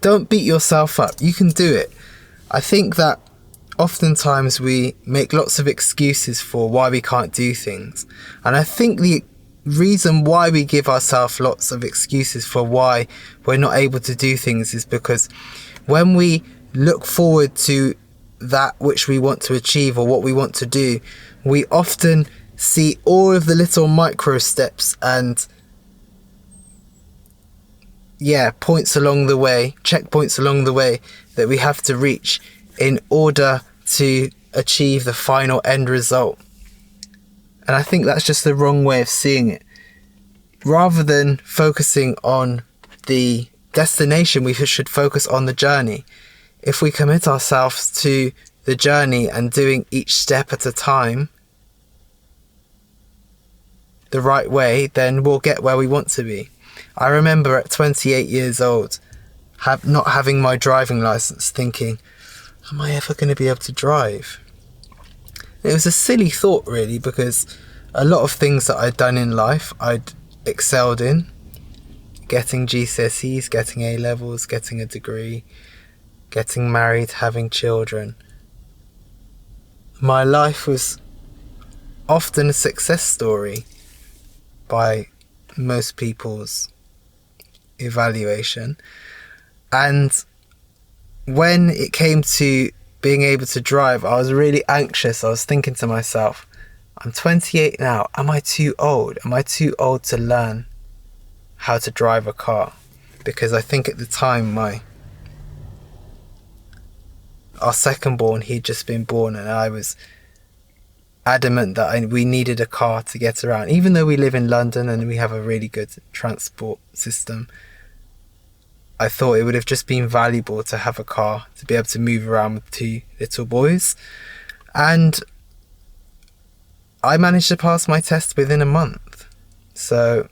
Don't beat yourself up. You can do it. I think that oftentimes we make lots of excuses for why we can't do things. And I think the reason why we give ourselves lots of excuses for why we're not able to do things is because when we look forward to that which we want to achieve or what we want to do, we often see all of the little micro steps and points along the way, checkpoints along the way that we have to reach in order to achieve the final end result. And I think that's just the wrong way of seeing it. Rather than focusing on the destination, we should focus on the journey. If we commit ourselves to the journey and doing each step at a time the right way, then we'll get where we want to be. I remember at 28 years old, not having my driving license, thinking, am I ever going to be able to drive? It was a silly thought, really, because a lot of things that I'd done in life, I'd excelled in. Getting GCSEs, getting A-levels, getting a degree, getting married, having children. My life was often a success story by most people's evaluation. And when it came to being able to drive, I was really anxious. I was thinking to myself, I'm 28 now. Am I too old? Am I too old to learn how to drive a car? Because I think at the time our second born, he'd just been born, and I was adamant that we needed a car to get around. Even though we live in London and we have a really good transport system, I thought it would have just been valuable to have a car to be able to move around with two little boys. And I managed to pass my test within a month. So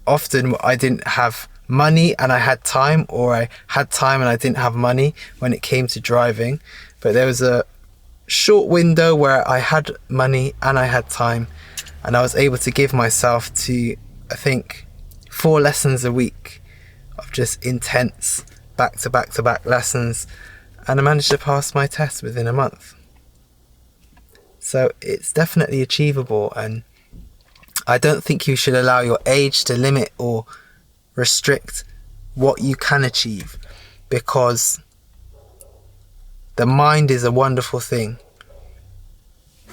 often I didn't have money and I had time, or I had time and I didn't have money when it came to driving. But there was a short window where I had money and I had time, and I was able to give myself to, I think, 4 lessons a week of just intense back-to-back-to-back lessons, and I managed to pass my test within a month. So it's definitely achievable, and I don't think you should allow your age to limit or restrict what you can achieve, because the mind is a wonderful thing.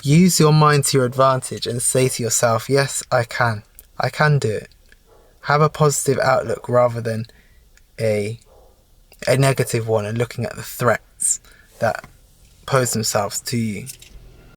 Use your mind to your advantage and say to yourself, yes, I can do it. Have a positive outlook rather than a negative one, and looking at the threats that pose themselves to you.